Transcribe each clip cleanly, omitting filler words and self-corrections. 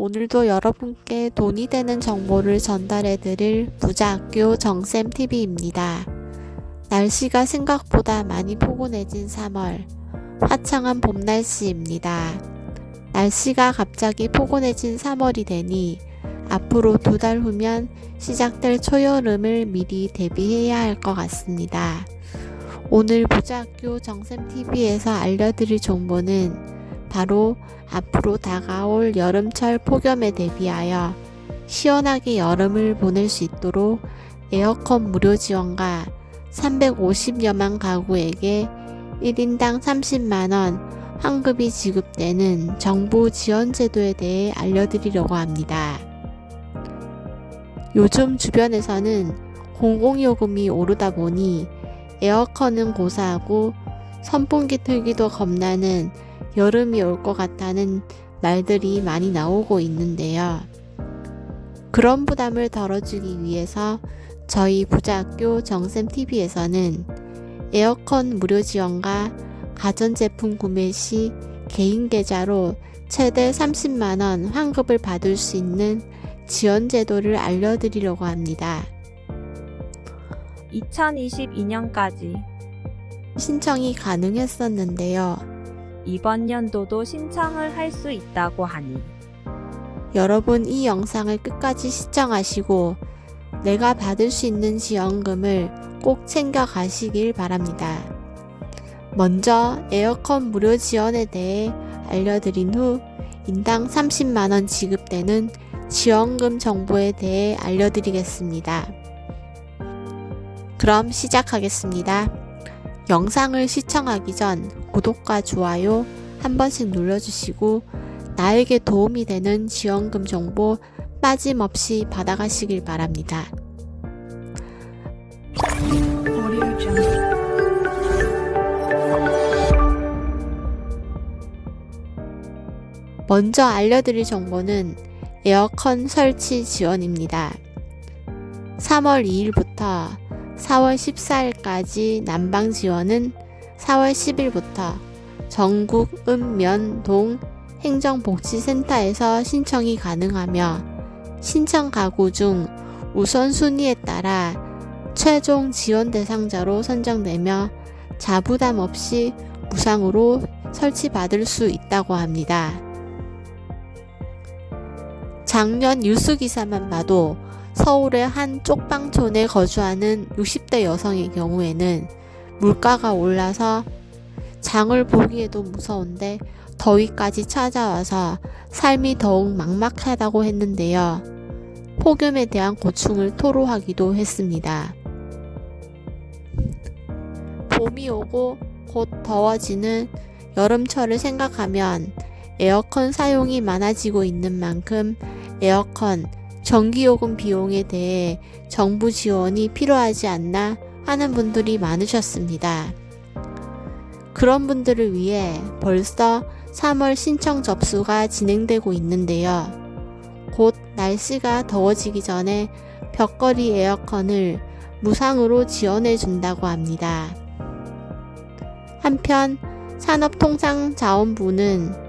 오늘도 여러분께 돈이 되는 정보를 전달해 드릴 부자학교 정쌤TV입니다. 날씨가 생각보다 많이 포근해진 3월, 화창한 봄 날씨입니다. 날씨가 갑자기 포근해진 3월이 되니 앞으로 2달 후면 시작될 초여름을 미리 대비해야 할 것 같습니다. 오늘 부자학교 정쌤TV에서 알려드릴 정보는 바로 앞으로 다가올 여름철 폭염에 대비하여 시원하게 여름을 보낼 수 있도록 에어컨 무료 지원과 350여만 가구에게 1인당 30만원 환급이 지급되는 정부 지원 제도에 대해 알려드리려고 합니다. 요즘 주변에서는 공공요금이 오르다 보니 에어컨은 고사하고 선풍기 틀기도 겁나는 여름이 올 것 같다는 말들이 많이 나오고 있는데요. 그런 부담을 덜어주기 위해서 저희 부자학교 정쌤TV에서는 에어컨 무료 지원과 가전제품 구매 시 개인 계좌로 최대 30만원 환급을 받을 수 있는 지원 제도를 알려드리려고 합니다. 2022년까지 신청이 가능했었는데요. 이번 연도도 신청을 할 수 있다고 하니 여러분 이 영상을 끝까지 시청하시고 내가 받을 수 있는 지원금을 꼭 챙겨 가시길 바랍니다. 먼저 에어컨 무료 지원에 대해 알려드린 후 인당 30만원 지급되는 지원금 정보에 대해 알려드리겠습니다. 그럼 시작하겠습니다. 영상을 시청하기 전 구독과 좋아요 한 번씩 눌러주시고 나에게 도움이 되는 지원금 정보 빠짐없이 받아가시길 바랍니다. 먼저 알려드릴 정보는 에어컨 설치 지원입니다. 3월 2일부터 4월 14일까지 난방 지원은 4월 10일부터 전국 읍, 면, 동 행정복지센터에서 신청이 가능하며 신청 가구 중 우선순위에 따라 최종 지원 대상자로 선정되며 자부담 없이 무상으로 설치받을 수 있다고 합니다. 작년 뉴스기사만 봐도 서울의 한 쪽방촌에 거주하는 60대 여성의 경우에는 물가가 올라서 장을 보기에도 무서운데 더위까지 찾아와서 삶이 더욱 막막하다고 했는데요. 폭염에 대한 고충을 토로하기도 했습니다. 봄이 오고 곧 더워지는 여름철을 생각하면 에어컨 사용이 많아지고 있는 만큼 에어컨, 전기요금 비용에 대해 정부 지원이 필요하지 않나 하는 분들이 많으셨습니다. 그런 분들을 위해 벌써 3월 신청 접수가 진행되고 있는데요. 곧 날씨가 더워지기 전에 벽걸이 에어컨을 무상으로 지원해 준다고 합니다. 한편 산업통상자원부는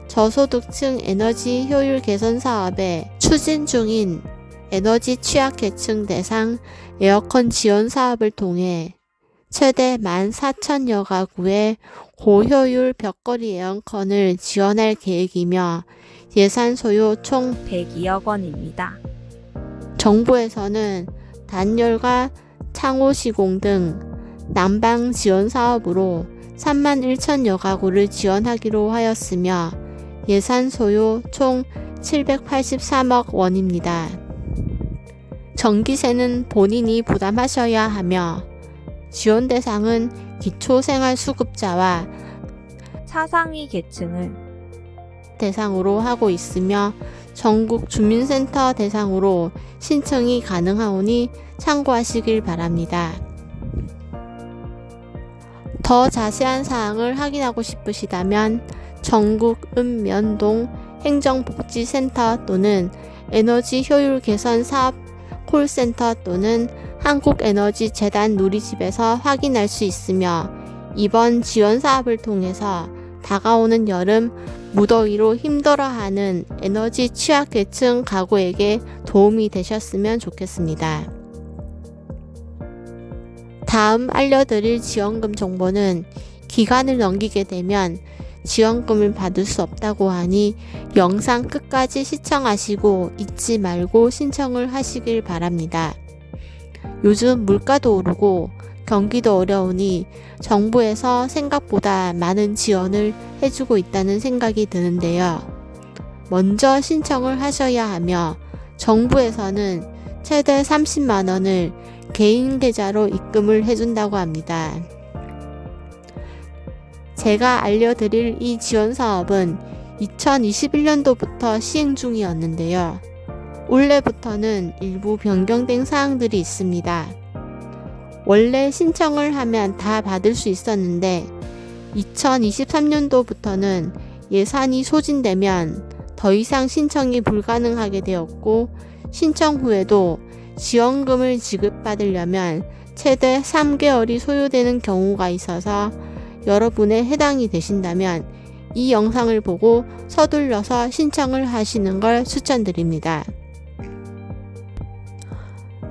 저소득층 에너지 효율 개선 사업에 추진 중인 에너지 취약 계층 대상 에어컨 지원 사업을 통해 최대 14,000여 가구의 고효율 벽걸이 에어컨을 지원할 계획이며 예산 소요 총 102억 원입니다. 정부에서는 단열과 창호 시공 등 난방 지원 사업으로 31,000여 가구를 지원하기로 하였으며 예산 소요 총 783억 원입니다. 전기세는 본인이 부담하셔야 하며 지원 대상은 기초생활수급자와 차상위 계층을 대상으로 하고 있으며 전국 주민센터 대상으로 신청이 가능하오니 참고하시길 바랍니다. 더 자세한 사항을 확인하고 싶으시다면 전국 읍, 면, 동 행정복지센터 또는 에너지 효율 개선 사업 콜센터 또는 한국에너지재단 누리집에서 확인할 수 있으며 이번 지원 사업을 통해서 다가오는 여름 무더위로 힘들어하는 에너지 취약계층 가구에게 도움이 되셨으면 좋겠습니다. 다음 알려드릴 지원금 정보는 기간을 넘기게 되면 지원금을 받을 수 없다고 하니 영상 끝까지 시청하시고 잊지 말고 신청을 하시길 바랍니다. 요즘 물가도 오르고 경기도 어려우니 정부에서 생각보다 많은 지원을 해주고 있다는 생각이 드는데요. 먼저 신청을 하셔야 하며 정부에서는 최대 30만 원을 개인 계좌로 입금을 해준다고 합니다. 제가 알려드릴 이 지원 사업은 2021년도부터 시행 중이었는데요. 올해부터는 일부 변경된 사항들이 있습니다. 원래 신청을 하면 다 받을 수 있었는데 2023년도부터는 예산이 소진되면 더 이상 신청이 불가능하게 되었고 신청 후에도 지원금을 지급받으려면 최대 3개월이 소요되는 경우가 있어서 여러분에 해당이 되신다면 이 영상을 보고 서둘러서 신청을 하시는 걸 추천드립니다.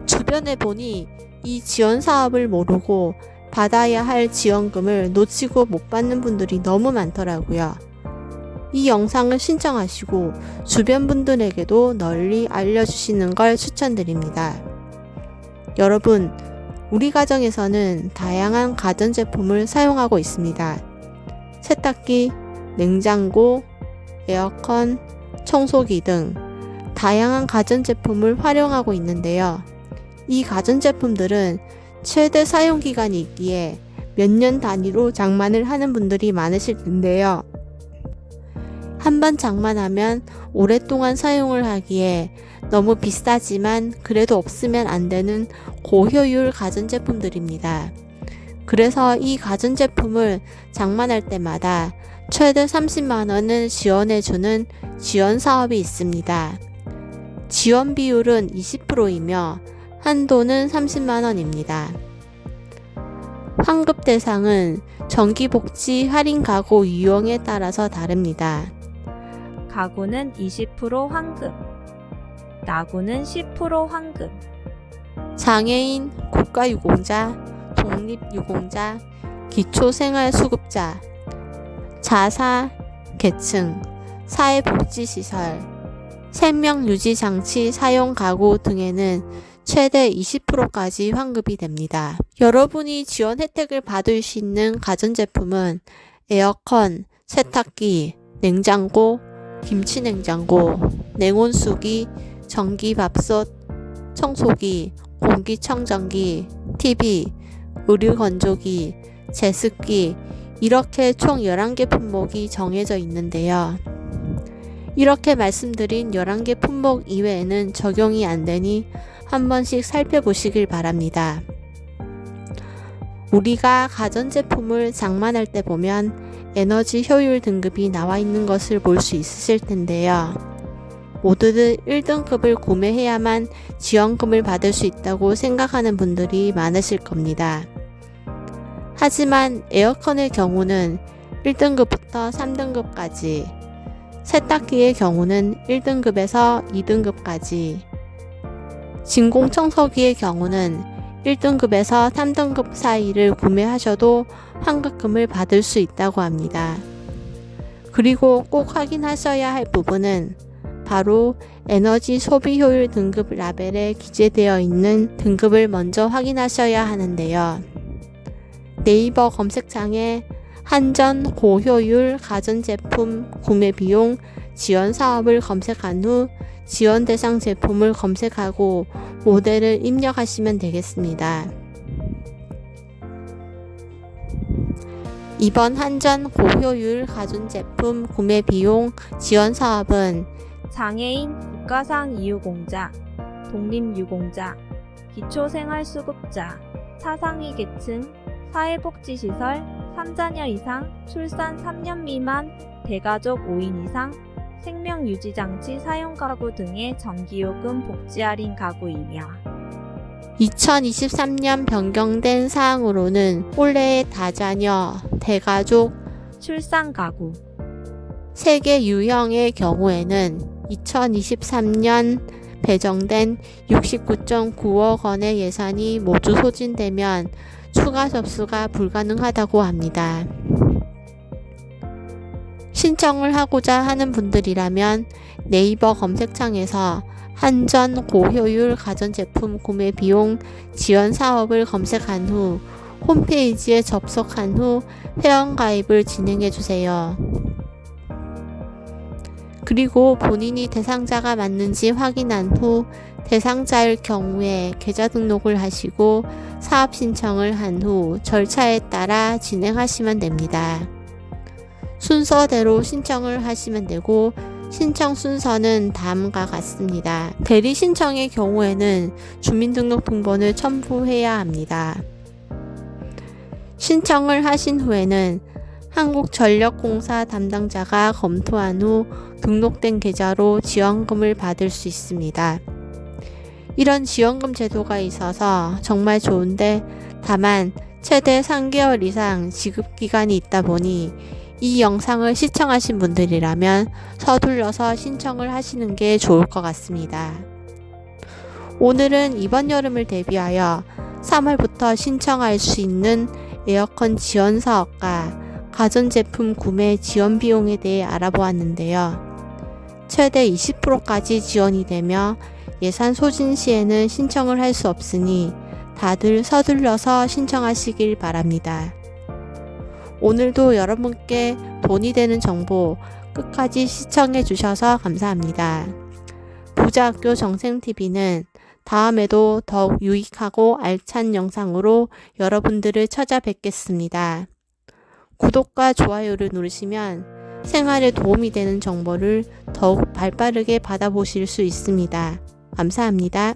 주변에 보니 이 지원 사업을 모르고 받아야 할 지원금을 놓치고 못 받는 분들이 너무 많더라고요. 이 영상을 신청하시고 주변 분들에게도 널리 알려주시는 걸 추천드립니다. 여러분, 우리 가정에서는 다양한 가전제품을 사용하고 있습니다. 세탁기, 냉장고, 에어컨, 청소기 등 다양한 가전제품을 활용하고 있는데요. 이 가전제품들은 최대 사용기간이 있기에 몇 년 단위로 장만을 하는 분들이 많으실 텐데요. 한번 장만하면 오랫동안 사용을 하기에 너무 비싸지만 그래도 없으면 안 되는 고효율 가전제품들입니다. 그래서 이 가전제품을 장만할 때마다 최대 30만 원을 지원해주는 지원 사업이 있습니다. 지원 비율은 20%이며 한도는 30만 원입니다. 환급 대상은 전기복지 할인 가구 유형에 따라서 다릅니다. 가구는 20% 환급, 나구는 10% 환급. 장애인, 국가유공자, 독립유공자, 기초생활수급자, 자사, 계층, 사회복지시설, 생명유지장치 사용 가구 등에는 최대 20%까지 환급이 됩니다. 여러분이 지원 혜택을 받을 수 있는 가전제품은 에어컨, 세탁기, 냉장고, 김치냉장고, 냉온수기, 전기밥솥, 청소기, 공기청정기, TV, 의류건조기, 제습기 이렇게 총 11개 품목이 정해져 있는데요. 이렇게 말씀드린 11개 품목 이외에는 적용이 안 되니 한 번씩 살펴보시길 바랍니다. 우리가 가전제품을 장만할 때 보면 에너지 효율 등급이 나와 있는 것을 볼 수 있으실 텐데요. 모두들 1등급을 구매해야만 지원금을 받을 수 있다고 생각하는 분들이 많으실 겁니다. 하지만 에어컨의 경우는 1등급부터 3등급까지, 세탁기의 경우는 1등급에서 2등급까지, 진공청소기의 경우는 1등급에서 3등급 사이를 구매하셔도 환급금을 받을 수 있다고 합니다. 그리고 꼭 확인하셔야 할 부분은 바로 에너지 소비 효율 등급 라벨에 기재되어 있는 등급을 먼저 확인하셔야 하는데요. 네이버 검색창에 한전 고효율 가전제품 구매 비용 지원 사업을 검색한 후 지원 대상 제품을 검색하고 모델을 입력하시면 되겠습니다. 이번 한전 고효율 가전제품 구매 비용 지원 사업은 장애인, 국가상 이유공자, 독립유공자, 기초생활수급자, 차상위 계층, 사회복지시설, 3자녀 이상, 출산 3년 미만, 대가족 5인 이상, 생명유지장치 사용가구 등의 전기요금 복지 할인 가구이며 2023년 변경된 사항으로는 올해의 다자녀, 대가족, 출산 가구, 세계 유형의 경우에는 2023년 배정된 69.9억 원의 예산이 모두 소진되면 추가 접수가 불가능하다고 합니다. 신청을 하고자 하는 분들이라면 네이버 검색창에서 한전 고효율 가전제품 구매 비용 지원 사업을 검색한 후 홈페이지에 접속한 후 회원가입을 진행해 주세요. 그리고 본인이 대상자가 맞는지 확인한 후 대상자일 경우에 계좌 등록을 하시고 사업 신청을 한 후 절차에 따라 진행하시면 됩니다. 순서대로 신청을 하시면 되고 신청 순서는 다음과 같습니다. 대리 신청의 경우에는 주민등록등본을 첨부해야 합니다. 신청을 하신 후에는 한국전력공사 담당자가 검토한 후 등록된 계좌로 지원금을 받을 수 있습니다. 이런 지원금 제도가 있어서 정말 좋은데 다만 최대 3개월 이상 지급기간이 있다 보니 이 영상을 시청하신 분들이라면 서둘러서 신청을 하시는 게 좋을 것 같습니다. 오늘은 이번 여름을 대비하여 3월부터 신청할 수 있는 에어컨 지원 사업과 가전제품 구매 지원 비용에 대해 알아보았는데요. 최대 20%까지 지원이 되며 예산 소진 시에는 신청을 할 수 없으니 다들 서둘러서 신청하시길 바랍니다. 오늘도 여러분께 돈이 되는 정보 끝까지 시청해 주셔서 감사합니다. 부자학교 정생TV는 다음에도 더욱 유익하고 알찬 영상으로 여러분들을 찾아뵙겠습니다. 구독과 좋아요를 누르시면 생활에 도움이 되는 정보를 더욱 발빠르게 받아보실 수 있습니다. 감사합니다.